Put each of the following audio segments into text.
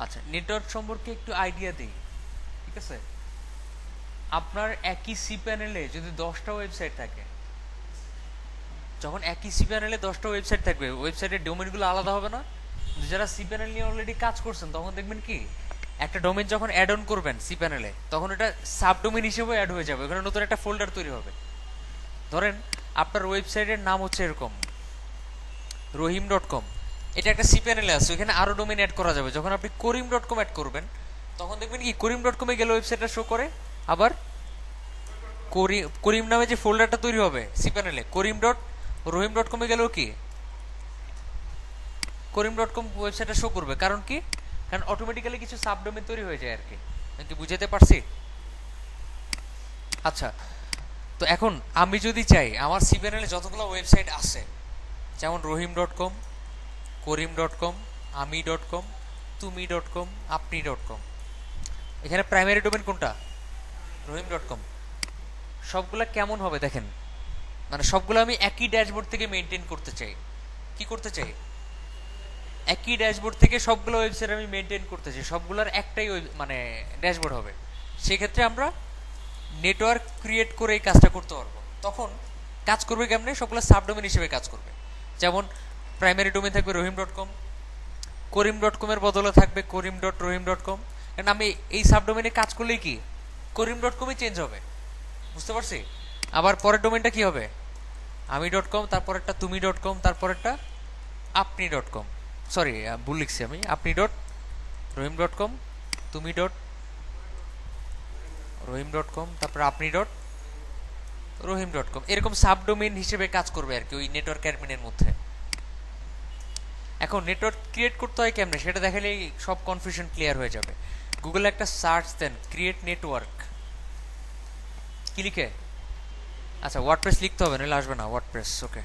আচ্ছা, নেটওয়ার্ক সম্পর্কে একটু আইডিয়া দিই, ঠিক আছে? আপনার একই সি প্যানেলে যদি 10টা ওয়েবসাইট থাকে, যখন একই সি প্যানেলে 10টা ওয়েবসাইট থাকবে, ওয়েবসাইটের ডোমেনগুলো আলাদা হবে না? যারা সি প্যানেল নিয়ে অলরেডি কাজ করছেন, তখন দেখবেন কি একটা ডোমেন যখন অ্যাড অন করবেন সি প্যানেলে, তখন এটা সাব ডোমেন হিসেবে অ্যাড হয়ে যাবে, ওখানে নতুন একটা ফোল্ডার তৈরি হবে। ধরেন আপনার ওয়েবসাইটের নাম হচ্ছে এরকম রহিম.com, এটা একটা সি প্যানেলে আছে, ওখানে আরো ডোমেন অ্যাড করা যাবে। যখন আপনি করিম.com অ্যাড করবেন, তখন দেখবেন কি করিম.com-এ গেলে ওয়েবসাইটটা শো করে, আবার করিম নামে যে ফোল্ডারটা তৈরি হবে সি প্যানেলে, রহিম.com-এ গেলেও কি করিম.com ওয়েবসাইটটা শো করবে। কারণ কি? কারণ অটোমেটিক্যালি কিছু সাবডোমেন তৈরি হয়ে যায় আর কি। আমি কি বুঝাতে পারছি? আচ্ছা, তো এখন আমি যদি চাই আমার সি প্যানেলে যতগুলো ওয়েবসাইট আছে, যেমন রহিম.com, করিম.com, আমি.com, তুমি.com, আপনি.com, এখানে প্রাইমারি ডোমেন কোনটা? রহিম.com। সবগুলা কেমন হবে দেখেন, মানে সবগুলো আমি একই ড্যাশবোর্ড থেকে মেনটেন করতে চাই। কি করতে চাই? একই ড্যাশবোর্ড থেকে সবগুলো ওয়েবসাইট আমি মেনটেন করতে চাই, সবগুলোর একটাই মানে ড্যাশবোর্ড হবে। সেক্ষেত্রে আমরা নেটওয়ার্ক ক্রিয়েট করে এই কাজটা করতে পারবো। তখন কাজ করবে কেমনে? সবগুলো সাবডোমেন হিসেবে কাজ করবে। যেমন প্রাইমারি ডোমেন থাকবে রহিম.com, করিম.com-এর বদলে থাকবে করিম.রহিম.com। কারণ আমি এই সাবডোমেনে কাজ করলেই কি করিম.com-ই চেঞ্জ হবে, বুঝতে পারছি? আবার পরের ডোমেনটা কি হবে? আমি.com, তারপরেরটা তুমি.com, তারপরেরটা আপনি.com। সরি, ভুল লিখছি আমি। আপনি.রহিম.com, তুমি.রহিম.com, তারপর আপনি.রহিম.com, এরকম সাবডোমেন হিসেবে কাজ করবে আর কি ওই নেটওয়ার্ক অ্যাডমিনের মধ্যে। এখন নেটওয়ার্ক ক্রিয়েট করতে হয় কেমনে সেটা দেখালেই সব কনফিউশন ক্লিয়ার হয়ে যাবে। গুগলে একটা সার্চ দেন, ক্রিয়েট নেটওয়ার্ক, কি লিখে? আচ্ছা, ওয়ার্ডপ্রেস লিখতে হবে, নাহলে আসবে না ওয়ার্ডপ্রেস। ওকে,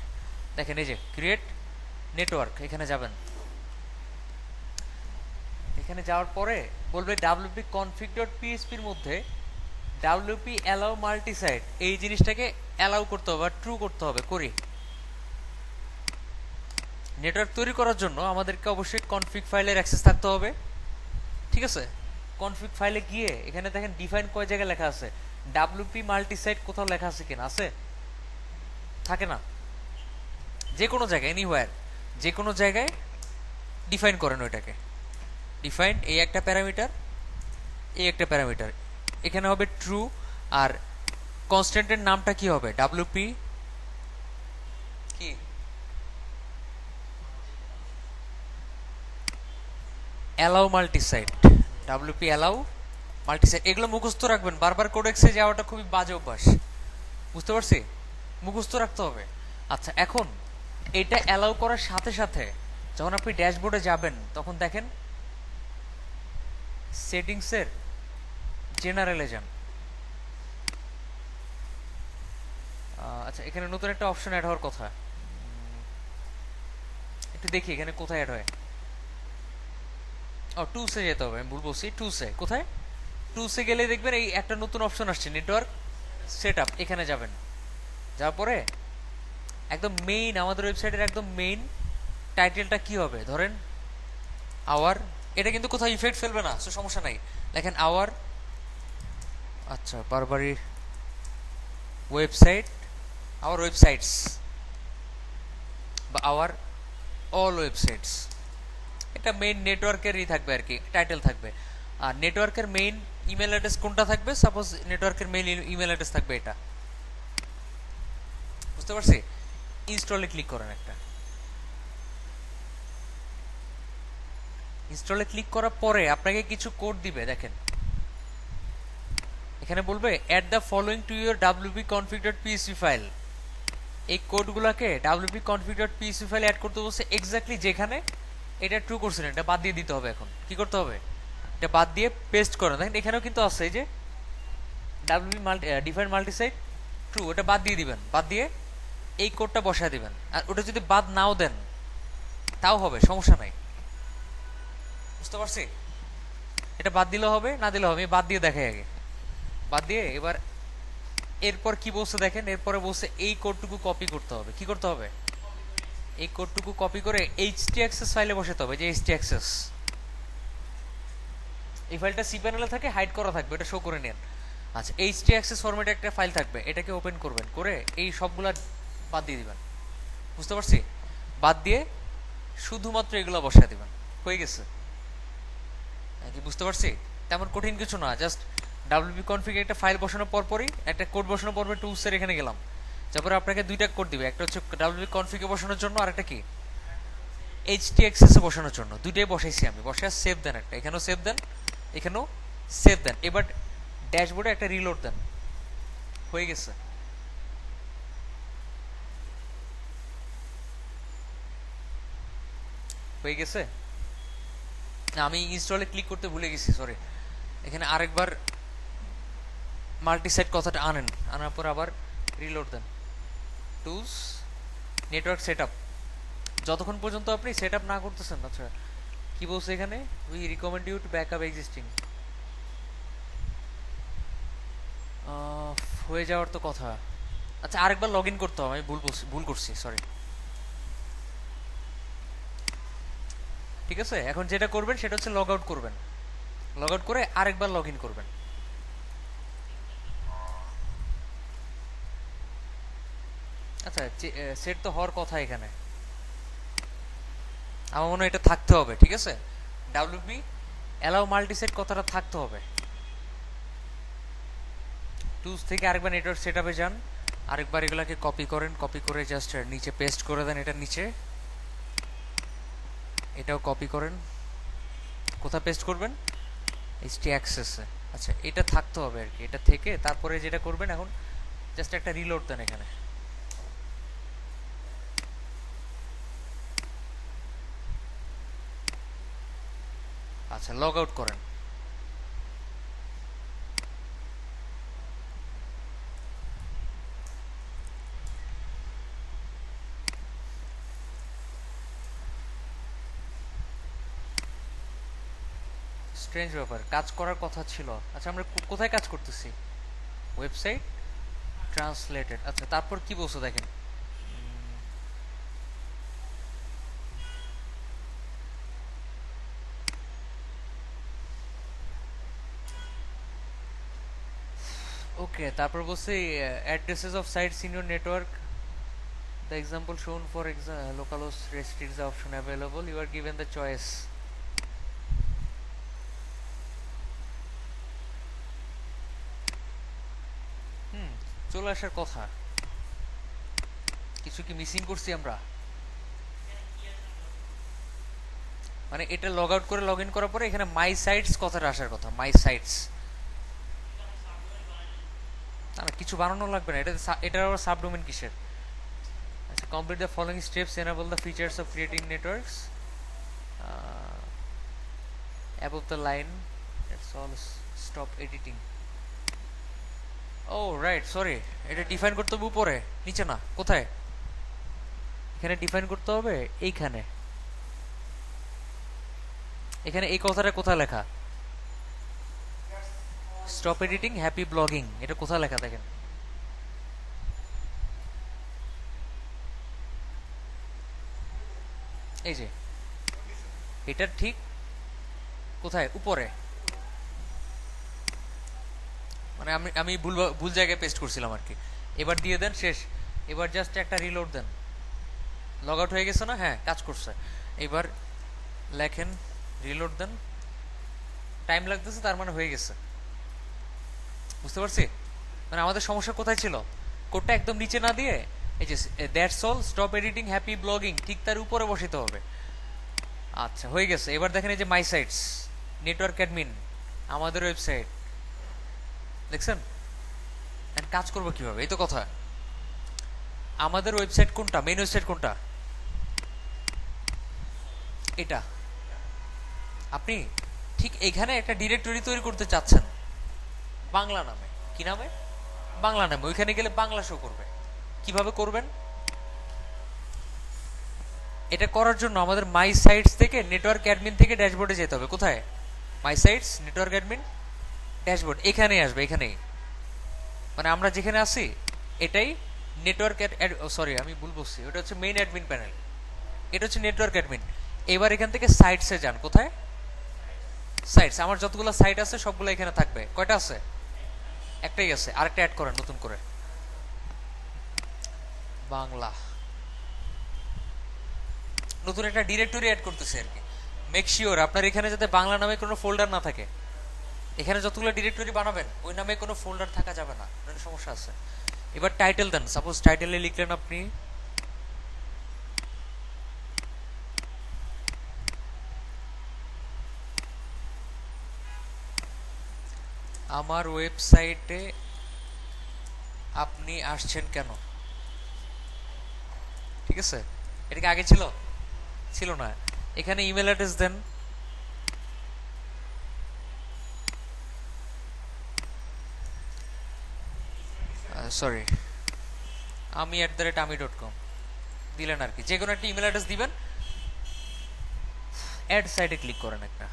দেখেন এই যে ক্রিয়েট নেটওয়ার্ক, এখানে যাবেন। এখানে যাওয়ার পরে বলবে wp config.php এর মধ্যে wp allow multi-site, এই জিনিসটাকে অ্যালাউ করতে হবে, ট্রু করতে হবে। করি নেটওয়ার্ক তৈরি করার জন্য আমাদেরকে অবশ্যই কনফিগ ফাইলের অ্যাক্সেস থাকতে হবে, ঠিক আছে? কনফিগ ফাইলে গিয়ে এখানে দেখেন ডিফাইন কয় জায়গায় লেখা আছে, wp multi-site কোথাও লেখা আছে কিনা? আছে? থাকে না? যে কোনো জায়গায়, এনিওয়্যার, যে কোনো জায়গায় ডিফাইন করেন ওইটাকে। ডিফাইন এই একটা প্যারামিটার, এই একটা প্যারামিটার, এখানে হবে ট্রু। আর কনস্ট্যান্টের নামটা কি হবে? wp কি অ্যালাউ মাল্টিসাইট, wp অ্যালাউ মাল্টিসাইট। এগুলো মুখস্থ রাখবেন, বারবার কোডেক্সে যাওয়াটা খুবই বাজে অভ্যাস, বুঝতে পারছি? মুখস্থ রাখতে হবে। আচ্ছা, এখন এটা অ্যালাউ করার সাথে সাথে যখন আপনি ড্যাশবোর্ডে যাবেন, তখন দেখেন সেটিংসের জেনারেলে যান। আচ্ছা, এখানে নতুন একটা অপশন অ্যাড হওয়ার কথা, একটু দেখি এখানে কোথায় অ্যাড হয়। ও, টুসে যেতে হবে, আমি ভুল বলছি। টুসে কোথায়? টুসে গেলে দেখবেন এই একটা নতুন অপশন আসছে, নেটওয়ার্ক সেটআপ। এখানে যাবেন, যাওয়ার পরে একদম মেইন, আমাদের ওয়েবসাইটের একদম মেইন টাইটেলটা কি হবে? ধরেন আওয়ার, এটা কিন্তু কোথাও ইফেক্ট ফেলবে না, সো সমস্যা নাই। দেখেন আওয়ার, আচ্ছা বারবারই ওয়েবসাইট, আওয়ার ওয়েবসাইটস বা আওয়ার অল ওয়েবসাইটস, এটা মেইন নেটওয়ার্কেরই থাকবে আর কি, টাইটেল থাকবে। আর নেটওয়ার্কের মেইন ইমেল অ্যাড্রেস কোনটা থাকবে? সাপোজ নেটওয়ার্কের মেইন ইমেল অ্যাড্রেস থাকবে এটা, বুঝতে পারছি? ইনস্টলে ক্লিক করেন একটা। ইনস্টলে ক্লিক করার পরে আপনাকে কিছু কোড দিবে, দেখেন এখানে বলবে add the following to your wp config.php file. এই কোডগুলোকে wp config.php ফাইলে অ্যাড করতে বলছে, এক্স্যাক্টলি যেখানে এটা ট্রু করছিলেন এটা বাদ দিয়ে দিতে হবে। এখন কি করতে হবে? এটা বাদ দিয়ে পেস্ট করেন। দেখেন এখানেও কিন্তু আছে এই যে wp ডিফাইন মাল্টিসাইট ট্রু, ওটা বাদ দিয়ে দিবেন। বাদ দিয়ে এই কোডটা বসায় দিবেন। আর ওটা যদি বাদ নাও দেন তাও হবে, সমস্যা নাই, বুঝতে পারছি? এটা বাদ দিলেও হবে, না দিলেও হবে। বাদ দিয়ে দেখাই আগে, বাদ দিয়ে এবার এরপর কি বলছে দেখেন, এরপরে বলছে এই কোডটুকু কপি করতে হবে। কি করতে হবে? এই কোডটুকু কপি করে htaccess ফাইলে বসাতে হবে, যে htaccess এই ফাইলটা সি প্যানেলে থাকে, হাইড করা থাকবে, এটা শো করে নেন। আচ্ছা, htxs ফরম্যাটে একটা ফাইল থাকবে, এটাকে ওপেন করবেন, করে এই সবগুলা বাদ দিয়ে দিবেন। বুঝতে পারছি? বাদ দিয়ে শুধুমাত্র এগুলো বসায় দিবেন, হয়ে গেছে। কি বুঝতে পারছি? তেমন কঠিন কিছু না, জাস্ট ডাব্লিউপি কনফিগ একটা ফাইল বসানোর পরপরই একটা কোড বসানোর পর টুলসের এখানে গেলাম, তারপরে আপনাকে দুইটা কোড দিবে, একটা হচ্ছে ডাব্লিউপি কনফিগে বসানোর জন্য, আর একটা কি htxs এ বসানোর জন্য। দুইটাই বসাইছি আমি, বসায় সেভ দেন, একটা এখানেও সেভ দেন, এখানেও সেভ দেন। এবার ড্যাশবোর্ডে একটা রিলোড দেন, হয়ে গেছে। হয়ে গেছে। না, আমি ইনস্টলে ক্লিক করতে ভুলে গেছি, সরি। এখানে আরেকবার মাল্টিসাইট কথাটা আনেন, আনার পর আবার রিলোড দেন, টুলস, নেটওয়ার্ক সেটআপ। যতক্ষণ পর্যন্ত আপনি সেটআপ না করতেছেন। আচ্ছা, কি বলছে এখানে? We recommend you to backup existing. হয়ে যাওয়ার তো কথা। আচ্ছা, আরেকবার লগ ইন করতে হবে, আমি ভুল করছি, সরি। ঠিক আছে, এখন যেটা করবেন সেটা হচ্ছে লগ আউট করবেন, লগ আউট করে আরেকবার লগ ইন করবেন। আচ্ছা, সেট তো হওয়ার কথা এখানে, আমার মনে হয় এটা থাকতে হবে। ঠিক আছে, ডাব্লিউপি অ্যালাউ মাল্টিসেট কথাটা থাকতে হবে। টুলস থেকে আরেকবার নেটওয়ার্ক সেটআপে যান, আরেকবার এগুলাকে কপি করেন, কপি করে জাস্ট নিচে পেস্ট করে দেন, এটার নিচে। এটাও কপি করেন, কোথায় পেস্ট করবেন? htxs এ। আচ্ছা, এটা থাকতে হবে আর কি, এটা থেকে তারপরে যেটা করবেন এখন জাস্ট একটা রিলোড দেন এখানে। আচ্ছা, লগ আউট করেন। স্ট্রেঞ্জ ব্যাপার, কাজ করার কথা ছিল। আচ্ছা, আমরা কোথায় কাজ করতেছি? Website translated. আচ্ছা, তারপর কি বলছো দেখেন। ওকে, তারপর বলছি addresses of sites in your network, the example shown for localhost restricts the option available, you are given the choice. চলে আসার কথা, কিছু কি মিসিং করছি আমরা? মানে এটা লগ আউট করে লগ ইন করার পরে এখানে মাই সাইটস কথাটা আসার কথা, মাই সাইটস। না, কিছু বানানো লাগবে না, এটার আবার সাবডোমেন কিসের? আচ্ছা, complete the following steps, enable the features of creating networks above the line, that's all, stop editing. Oh right, sorry, এটা ডিফাইন করতে হবে উপরে, নিচে না। কোথায়? এখানে ডিফাইন করতে হবে, এইখানে। এখানে এই কথাটা কোথায় লেখা? স্টপ এডিটিং হ্যাপি ব্লগিং, এটা কোথায় লেখা দেখেন। এই যে এটা ঠিক কোথায়? উপরে। মানে আমি ভুল জায়গায় পেস্ট করছিলাম আর কি। এবার দিয়ে দেন, শেষ। এবার জাস্ট একটা রিলোড দেন, লগ আউট হয়ে গেছে না? হ্যাঁ, কাজ করছে। এবার লেখেন, রিলোড দেন, টাইম লাগতেছে, তার মানে হয়ে গেছে। বুঝতে পারছি? মানে আমাদের সমস্যা কোথায় ছিল? কোডটা একদম নিচে না দিয়ে এই যে that's all stop editing happy blogging ঠিক তার উপরে বসাতে হবে। আচ্ছা, হয়ে গেছে। এবার দেখেন এই যে মাই সাইটস, নেটওয়ার্ক অ্যাডমিন, আমাদের ওয়েবসাইট, দেখছেন? কাজ করবো কিভাবে? এই তো কথা। আমাদের ওয়েবসাইট কোনটা? মেইন ওয়েবসাইট কোনটা? এটা। আপনি ঠিক এখানে একটা ডিরেক্টরি তৈরি করতে চাচ্ছেন বাংলা নামে। কি নামে? বাংলা নামে। ওইখানে গেলে বাংলা শো করবে। কিভাবে করবেন? এটা করার জন্য আমাদের মাই সাইটস থেকে নেটওয়ার্ক অ্যাডমিন থেকে ড্যাশবোর্ডে যেতে হবে। কোথায়? মাই সাইটস, নেটওয়ার্ক অ্যাডমিন, ড্যাশবোর্ড, এখানেই আসবে। এখানেই, মানে আমরা যেখানে আছি এটাই নেটওয়ার্ক, সরি আমি ভুল বলছি, ওটা হচ্ছে মেইন অ্যাডমিন প্যানেল, এটা হচ্ছে নেটওয়ার্ক অ্যাডমিন। এবার এখান থেকে সাইটসে যান। কোথায়? সাইটস, আমার যতগুলো সাইট আছে সবগুলো এখানে থাকবে। কয়টা আছে? একটাই আছে, আরেকটা অ্যাড করেন নতুন করে, বাংলা। নতুন একটা ডিরেক্টরি অ্যাড করতেছে আর কি। মেক শিওর আপনার এখানে যাতে বাংলা নামে কোনো ফোল্ডার না থাকে। এখানে যতগুলো ডিরেক্টরি বানাবেন ওই নামে কোনো ফোল্ডার থাকা যাবে না, সমস্যা আছে। এবার টাইটেল দেন, সাপোজ টাইটেলে লিখলেন আপনি আমার ওয়েবসাইটে আপনি আসছেন কেন। ঠিক আছে, এটা কি আগে ছিল? ছিল না। এখানে ইমেল অ্যাড্রেস দেন, সরি ami@ami.com দিলেন আর কি। যে কোনো একটা ইমেল অ্যাড্রেস দিবেন, অ্যাড সাইটে ক্লিক করেন একটা।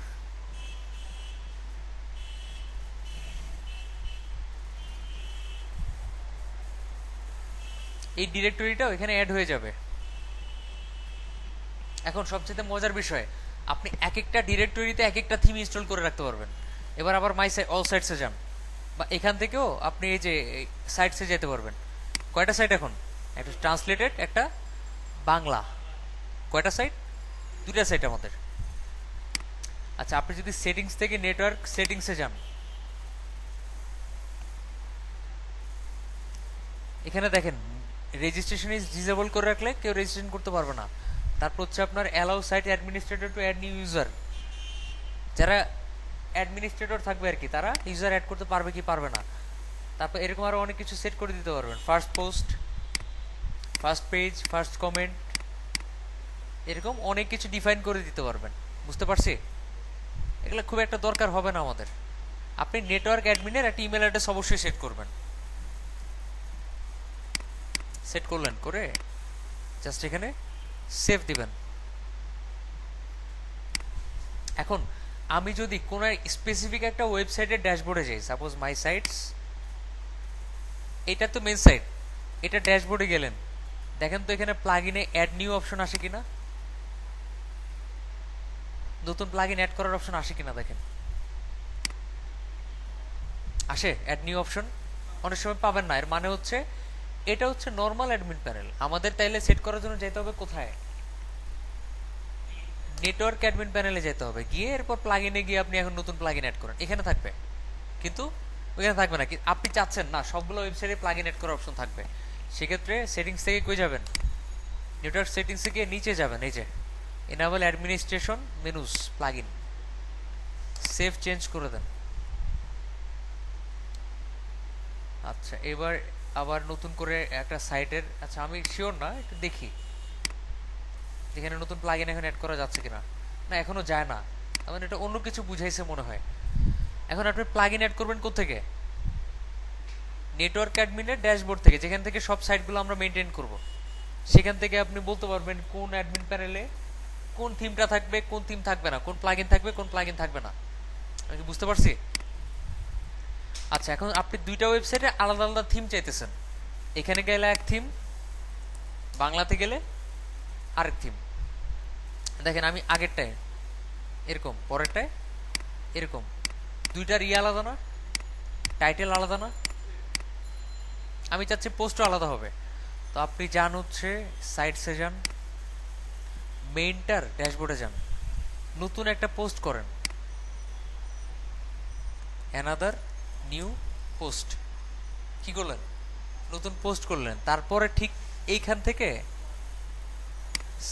এই ডিরেক্টরিটা ওইখানে অ্যাড হয়ে যাবে। এখন সবচেয়ে মজার বিষয়, আপনি এক একটা ডিরেক্টরিতে এক একটা থিম ইনস্টল করে রাখতে পারবেন। এবার আবার মাই অল সাইটসে যান, বা এখান থেকেও আপনি এই যে সাইটসে যেতে পারবেন। কয়টা সাইট এখন? একটা ট্রান্সলেটেড, একটা বাংলা। কয়টা সাইট? দুইটা সাইট আমাদের। আচ্ছা, আপনি যদি সেটিংস থেকে নেটওয়ার্ক সেটিংসে যান, এখানে দেখেন রেজিস্ট্রেশন ইজ ডিসেবল করে রাখলে কেউ রেজিস্ট্রেশন করতে পারবে না। তারপর হচ্ছে আপনার allow site administrator to add new user, যারা অ্যাডমিনিস্ট্রেটর থাকবে আর কি, তারা ইউজার অ্যাড করতে পারবে কি পারবে না। তারপর এরকম আরো অনেক কিছু সেট করে দিতে পারবেন। First post, first page, first comment, এরকম অনেক কিছু ডিফাইন করে দিতে পারবেন। বুঝতে পারছি? এগুলো খুব একটা দরকার হবে না আমাদের। আপনি নেটওয়ার্ক অ্যাডমিনের একটা ইমেল অ্যাড্রেস অবশ্যই সেট করবেন। সেট করলেন, করে জাস্ট এখানে সেভ দিবেন। এখন আমি যদি কোনো স্পেসিফিক একটা ওয়েবসাইটের ড্যাশবোর্ডে যাই, সাপোজ মাই সাইটস, এটা তো মেন সাইট, এটা ড্যাশবোর্ডে গেলেন, দেখেন তো এখানে প্লাগইনে অ্যাড নিউ অপশন আসে কিনা, নতুন প্লাগইন অ্যাড করার অপশন আসে কিনা দেখেন। আসে অ্যাড নিউ অপশন? অনেক সময় পাবেন না। এর মানে হচ্ছে এটা হচ্ছে নর্মাল অ্যাডমিন প্যানেল। আমাদের তাইলে সেট করার জন্য যেতে হবে কোথায়? নেটওয়ার্ক অ্যাডমিন প্যানেলে যেতে হবে, গিয়ে এরপর প্লাগইনে গিয়ে আপনি এখন নতুন প্লাগইন অ্যাড করেন, এখানে থাকবে। কিন্তু ওইখানে থাকবে না। আপনি চাচ্ছেন না সবগুলো ওয়েবসাইটে প্লাগইন অ্যাড করার অপশন থাকবে, সেক্ষেত্রে সেটিংস থেকে কই যাবেন? নেটওয়ার্ক সেটিংসে গিয়ে নিচে যাবেন, এই যে enable administration menus plugin, save change করে দেন। আচ্ছা, এবার আবার নতুন করে একটা সাইটের, আচ্ছা আমি শিওর না, একটু দেখি যেখানে নতুন প্লাগইন এখন অ্যাড করা যাচ্ছে কিনা। না, এখনো যায় না, মানে এটা অন্য কিছু বুঝাইছে মনে হয়। এখন আপনি প্লাগইন অ্যাড করবেন কোত্থেকে? নেটওয়ার্ক অ্যাডমিনের ড্যাশবোর্ড থেকে, যেখান থেকে সব সাইটগুলো আমরা মেনটেন করব। সেখান থেকে আপনি বলতে পারবেন কোন অ্যাডমিন প্যানেলে কোন থিমটা থাকবে, কোন থিম থাকবে না, কোন প্লাগইন থাকবে, কোন প্লাগইন থাকবে না। আমি কি বুঝতে পারছি? আচ্ছা, এখন আপনি দুইটা ওয়েবসাইটে আলাদা আলাদা থিম চাইতেছেন। এখানে গেলে এক থিম, বাংলাতে গেলে আরেক থিম। দেখেন আমি আগেরটায় এরকম, পরেরটায় এরকম, দুইটার আলাদা না, টাইটেল আলাদা না। আমি চাচ্ছি পোস্টও আলাদা হবে। তো আপনি যান হচ্ছে সাইটসে যান, মেইনটার ড্যাশবোর্ডে যান, নতুন একটা পোস্ট করেন, অ্যানাদার নিউ পোস্ট। কি করলেন? নতুন পোস্ট করলেন। তারপরে ঠিক এইখান থেকে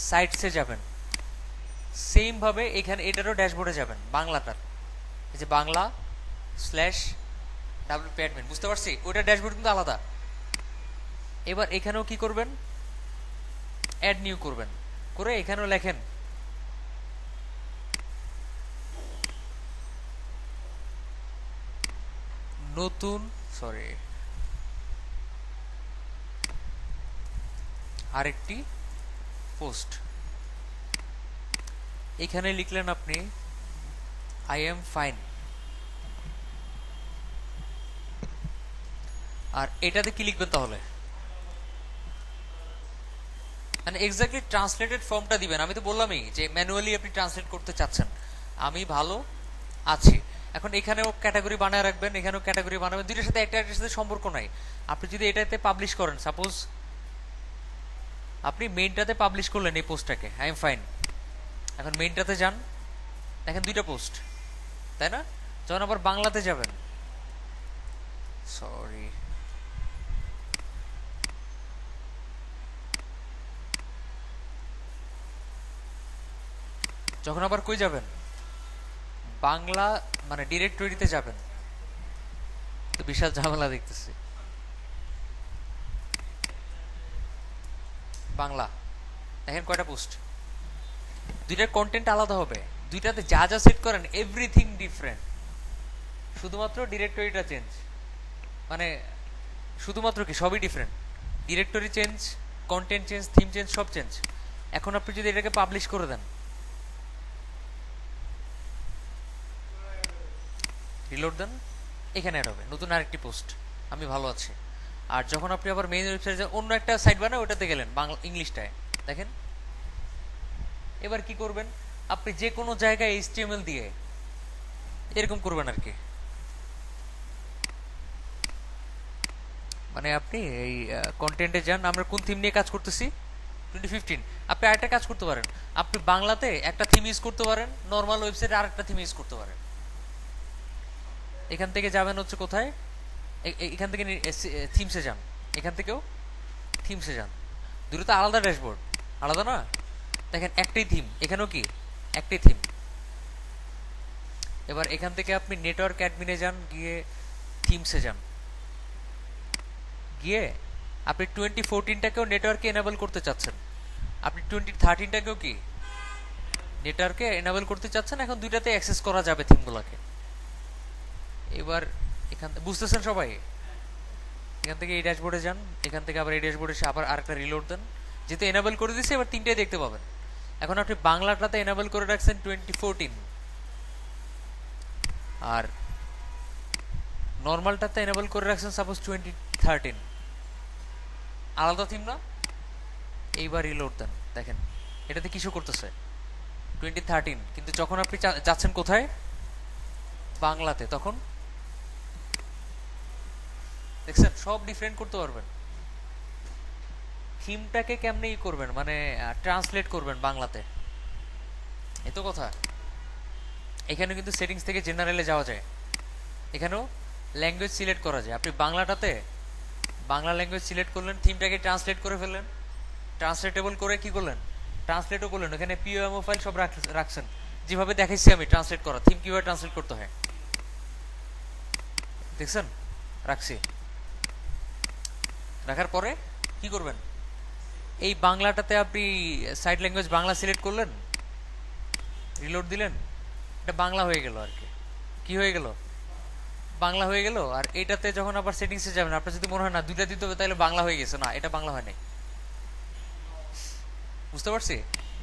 সাইটসে যাবেন, সেম ভাবে এখানে এটারও ড্যাশবোর্ডে যাবেন, বাংলাটার, এই যে বাংলা স্ল্যাশ ডাব্লিউপি অ্যাডমিন। বুঝতে পারছি? ওইটার ড্যাশবোর্ড কিন্তু আলাদা। এবার এখানেও কি করবেন? অ্যাড নিউ করবেন, করে এখানেও লেখেন নতুন, সরি আরেকটি পোস্ট। এখানে লিখলেন আপনি আই এম ফাইন, আর এটাতে কি লিখবেন তাহলে? মানে এক্স্যাক্টলি ট্রান্সলেটেড ফর্মটা দিবেন। আমি তো বললামই যে ম্যানুয়ালি আপনি ট্রান্সলেট করতে চাচ্ছেন। আমি ভালো আছি। এখন এখানেও ক্যাটাগরি বানায় রাখবেন, এখানেও ক্যাটাগরি বানাবেন, দুইটার সাথে একটার সাথে সম্পর্ক নাই। আপনি যদি এটাতে পাবলিশ করেন, সাপোজ আপনি মেইনটাতে পাবলিশ করলেন এই পোস্টটাকে, আই এম ফাইন। এখন মেইনটাতে যান, দেখেন দুইটা পোস্ট, তাই না? যখন আবার বাংলাতে যাবেন, সরি, যখন আবার কই যাবেন, বাংলা মানে ডিরেক্টরিতে যাবেন, তো বিশাল ঝামেলা দেখতেছি। বাংলা, দেখেন কয়টা পোস্ট, দুইটার কন্টেন্ট আলাদা হবে, দুইটাতে যা যা সেট করেন এভরিথিং ডিফারেন্ট, শুধুমাত্র ডিরেক্টরিটা চেঞ্জ, মানে শুধুমাত্র কি সবই different, directory change, content change, theme change, সব চেঞ্জ। এখন আপনি যদি এটাকে পাবলিশ করে দেন, রিলোড দেন, এখানে অ্যাড হবে নতুন আরেকটি পোস্ট, আমি ভালো আছি। আর যখন আপনি আবার মেইন ওয়েবসাইটে অন্য একটা সাইট বানায় ওটাতে গেলেন বাংলা ইংলিশটায়, দেখেন এবার কি করবেন, আপনি যে কোনো জায়গায় এইচটিএমএল দিয়ে এরকম করবেন আর কি, মানে আপনি এই কন্টেন্টে যান, আমরা কোন থিম নিয়ে কাজ করতেছি, 2015। আপনি আরেকটা কাজ করতে পারেন, আপনি বাংলাতে একটা থিম ইউজ করতে পারেন, নর্মাল ওয়েবসাইটে আরেকটা থিম ইউজ করতে পারেন। এখান থেকে যাবেন হচ্ছে কোথায়, এখান থেকে থিমসে যান, এখান থেকেও থিমসে যান, দুটো তো আলাদা ড্যাশবোর্ড, আলাদা না? দেখেন একটাই থিম, এখানেও কি একটাই থিম। এবার এখান থেকে আপনি নেটওয়ার্ক অ্যাডমিনে যান, গিয়ে থিমসে যান, গিয়ে আপনি 2014টাকেও নেটওয়ার্কে এনাবেল করতে চাচ্ছেন, আপনি 2013টাকেও কি নেটওয়ার্কে এনাবেল করতে চাচ্ছেন। এখন দুইটাতে অ্যাক্সেস করা যাবে থিমগুলোকে। এবার এখান থেকে বুঝতেছেন সবাই, এখান থেকে এই ড্যাশবোর্ডে যান, এখান থেকে আবার এই ড্যাশবোর্ডে এসে আবার আরেকটা রিলোড দেন, যেহেতু এনাবেল করে দিচ্ছে এবার তিনটাই দেখতে পাবেন। এখন আপনি বাংলাটাতে এনাবেল করে রাখছেন 2014, আর নর্মালটাতে এনাবেল করে রাখছেন সাপোজ 2013, আলাদা থিম না? এইবার রিলোড দেন, দেখেন এটাতে কিছু করতেছে 2013, কিন্তু যখন আপনি যাচ্ছেন কোথায়, বাংলাতে, তখন দেখছেন সব ডিফারেন্ট করতে পারবেন। থিমটাকে কেমনে ই করবেন, মানে ট্রান্সলেট করবেন বাংলাতে, এই তো কথা। এখানে কিন্তু সেটিংস থেকে জেনারেলে যাওয়া যায়, এখানেও ল্যাঙ্গুয়েজ সিলেক্ট করা যায়। আপনি বাংলাটাতে বাংলা ল্যাঙ্গুয়েজ সিলেক্ট করলেন, থিমটাকে ট্রান্সলেট করে ফেললেন, ট্রান্সলেটেবল করে কি করলেন, ট্রান্সলেটও করলেন, এখানে পিওএমও ফাইল সব রাখছেন, যেভাবে দেখাইছি আমি ট্রান্সলেট করা, থিম কিভাবে ট্রান্সলেট করতে হয় দেখছেন, রাখছি। রাখার পরে কি করবেন, এই বাংলাটাতে আপনি সাইড ল্যাঙ্গুয়েজ বাংলা সিলেক্ট করলেন, রিলোড দিলেন, এটা বাংলা হয়ে গেল আর কি। কি হয়ে গেল, বাংলা হয়ে গেল। আর এটাতে যখন আবার সেটিংসে যাবেন, আপনার যদি মনে হয় না দুইটা দিতে হবে তাহলে বাংলা হয়ে গেছে, না এটা বাংলা হয় নাই, বুঝতে পারছি?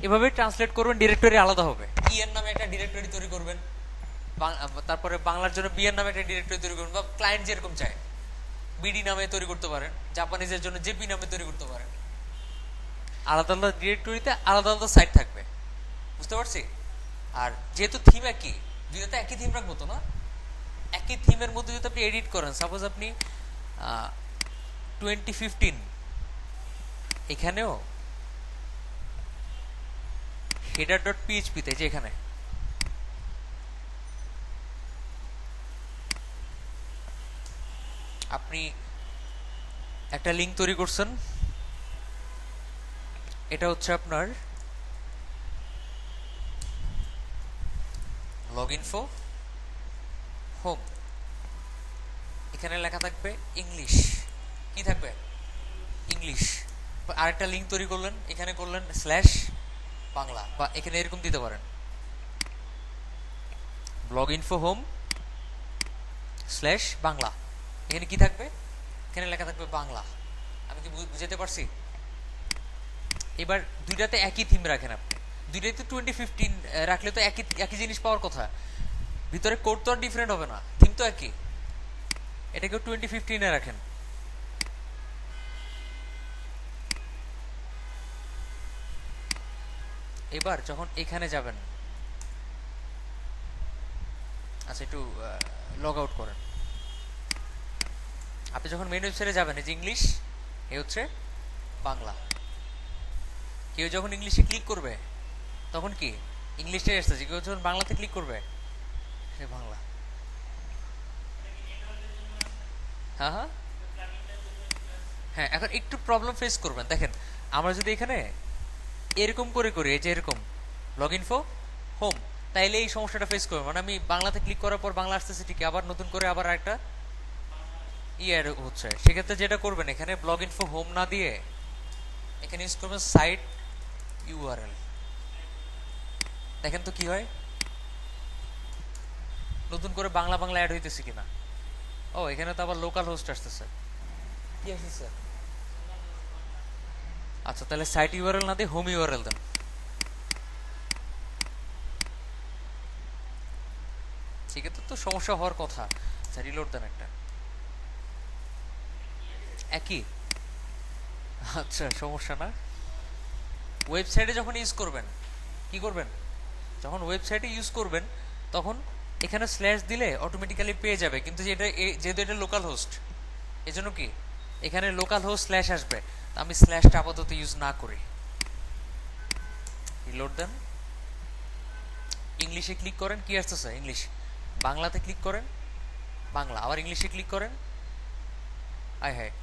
এভাবে ট্রান্সলেট করবেন, ডিরেক্টরি আলাদা হবে। ই এর নামে একটা ডিরেক্টরি তৈরি করবেন, তারপরে বাংলার জন্য বি এর নামে একটা ডিরেক্টরি তৈরি করবেন, বা ক্লায়েন্ট যেরকম চায় বিডি নামে তৈরি করতে পারেন, জাপানিজের জন্য জেপি নামে তৈরি করতে পারেন। আলাদা আলাদা ডিরেক্টরিতে আলাদা আলাদা সাইট থাকবে, বুঝতে পারছি? আর যেহেতু থিম একই, দুইটাতে একই থিম রাখবো তো না, একই থিমের মধ্যে যদি আপনি এডিট করেন, সাপোজ আপনি 2015, এখানেও header.php-তে, যে এখানে আপনি একটা লিঙ্ক তৈরি করছেন, এটা হচ্ছে আপনার লগইনফো হোম, এখানে লেখা থাকবে ইংলিশ, কি থাকবে ইংলিশ। আরেকটা লিঙ্ক তৈরি করলেন, এখানে করলেন স্ল্যাশ বাংলা, বা এখানে এরকম দিতে পারেন লগইনফো হোম স্ল্যাশ বাংলা, এখানে কি থাকবে, এখানে লেখা থাকবে বাংলা। আমি কি বুঝাতে পারছি? এবার দুইটাতে একই থিম রাখেন আপনি, দুইটাতে 2015 রাখলে তো একই একই জিনিস পাওয়ার কথা, ভিতরে কোড তো আর ডিফারেন্ট হবে না, থিম তো একই, এটাকে 2015-এ রাখেন। এবার যখন এখানে যাবেন, আচ্ছা, একটু লগ আউট করেন। আপনি যখন মেন ওয়েবসাইটে যাবেন, এই যে ইংলিশ, এ হচ্ছে বাংলা। কেউ যখন ইংলিশে ক্লিক করবে তখন কি ইংলিশটাই আসতেছে, কেউ যখন বাংলাতে ক্লিক করবে সে বাংলা। হ্যাঁ হ্যাঁ হ্যাঁ, এখন একটু প্রবলেম ফেস করবেন। দেখেন, আমরা যদি এখানে এরকম করে করি, এই যে এরকম লগ ইনফো হোম, তাইলে এই সমস্যাটা ফেস করবে। মানে আমি বাংলাতে ক্লিক করার পর বাংলা আসতেছে ঠিকই, আবার নতুন করে আবার একটা ইয়ার হচ্ছে। সেক্ষেত্রে যেটা করবেন, এখানে ব্লগ ইনফো হোম না দিয়ে এখানে ইউজ করবেন সাইট ইউআরএল। দেখেন তো কি হয়, নতুন করে বাংলা বাংলা অ্যাড হইতেছে কিনা। ও, এখানে তো আবার লোকাল হোস্ট আসতেছে। কি আসতেছে? আচ্ছা, তাহলে সাইট ইউআরএল না দিয়ে হোম ইউআরএল দেন। সেক্ষেত্রে তো সমস্যা হওয়ার কথা। আচ্ছা, রিলোড দেন একটা। একই। আচ্ছা, সমস্যা না। ওয়েবসাইটে যখন ইউজ করবেন, কি করবেন, যখন ওয়েবসাইটে ইউজ করবেন তখন এখানে স্ল্যাশ দিলে অটোমেটিক্যালি পেয়ে যাবে, কিন্তু যেহেতু এটা লোকাল হোস্ট, এজন্য কি এখানে লোকাল হোস্ট স্ল্যাশ আসবে। আমি স্ল্যাশটা আপাতত ইউজ না করি। রিলোড দেন। ইংলিশে ক্লিক করেন, কি আসতেছে ইংলিশ। বাংলাতে ক্লিক করেন, বাংলা। আবার ইংলিশে ক্লিক করেন, আয় হায়।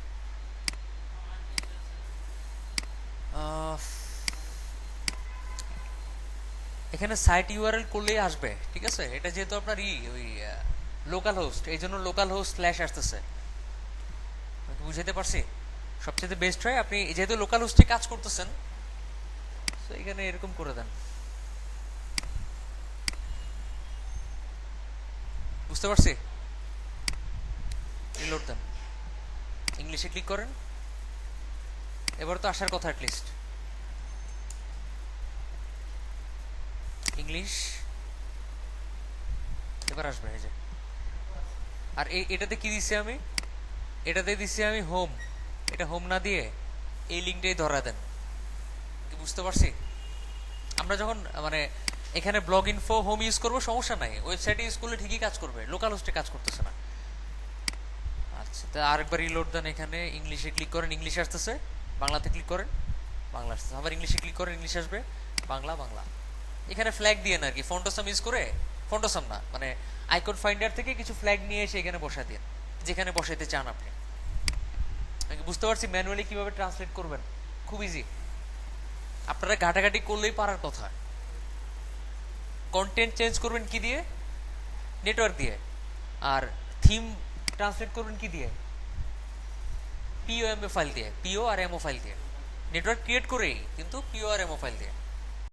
এখানে সাইট ইউআরএল করলেই আসবে, ঠিক আছে। এটা যেহেতু আপনার ওই লোকাল হোস্ট, এই জন্য লোকাল হোস্ট স্ল্যাশ আসতেছে। বুঝাইতে পারছি? সবচেয়ে বেস্ট হয় আপনি যেহেতু লোকাল হোস্টে কাজ করতেছেন, তো এখানে এরকম করে দেন। বুঝতে পারছি? রিলোড দেন। ইংলিশে ক্লিক করেন, এবার তো আসার কথা অ্যাটলিস্ট। ইংলিশ এবার আসবে, এই যে। আর এটাতে কি দিচ্ছি আমি, এটাতে দিচ্ছি আমি হোম। এটা হোম না দিয়ে এই লিঙ্কটাই ধরা দেন। কি বুঝতে পারছি? আমরা যখন মানে এখানে ব্লগ ইনফো হোম ইউজ করবো সমস্যা নাই, ওয়েবসাইটে ইউজ করলে ঠিকই কাজ করবে, লোকাল হোস্টে কাজ করতেছে না। আচ্ছা, তা আরেকবার রিলোড দেন। এখানে ইংলিশে ক্লিক করেন, ইংলিশ আসতেছে। বাংলাতে ক্লিক করেন, বাংলা আসতেছে। আবার ইংলিশে ক্লিক করেন, ইংলিশ আসবে। বাংলা বাংলা। এখানে ফ্ল্যাগ দিয়ে না আর কি, ফন্টোসাম ইউজ করে, ফন্টোসাম না মানে আইকন ফাইন্ডার থেকে কিছু ফ্ল্যাগ নিয়ে এসে এখানে বসা দিন, যেখানে বসাইতে চান আপনি। আমি বুঝতে পারছি ম্যানুয়ালি কিভাবে ট্রান্সলেট করবেন, খুব ইজি। আপনারা ঘাটাঘাটি করলেই পারার কথা। কন্টেন্ট চেঞ্জ করবেন কি দিয়ে, নেটওয়ার্ক দিয়ে। আর থিম ট্রান্সলেট করবেন কি দিয়ে, পিও এমও ফাইল দিয়ে, পিও আর এমও ফাইল দিয়ে। নেটওয়ার্ক ক্রিয়েট করেই, কিন্তু পিও আর এমও ফাইল দিয়ে।